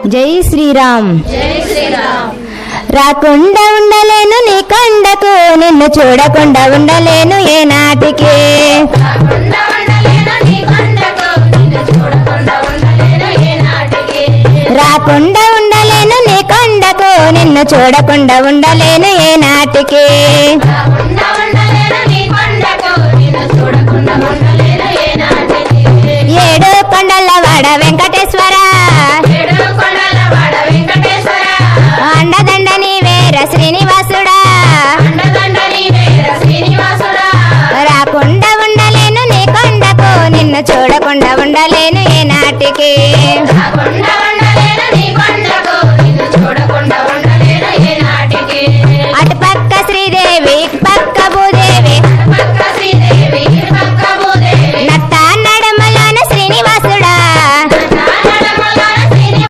జై శ్రీరామ్. రాకుండా ఉండలేను నీ కొండకు, నిన్ను చూడకుండా ఉండలేను ఏ నాటికి. రాకుండా ఉండలేను నీ కొండకు, నిన్ను చూడకుండా ఉండలేను ఏ నాటికి. 7 కొండల వాడ వెంకట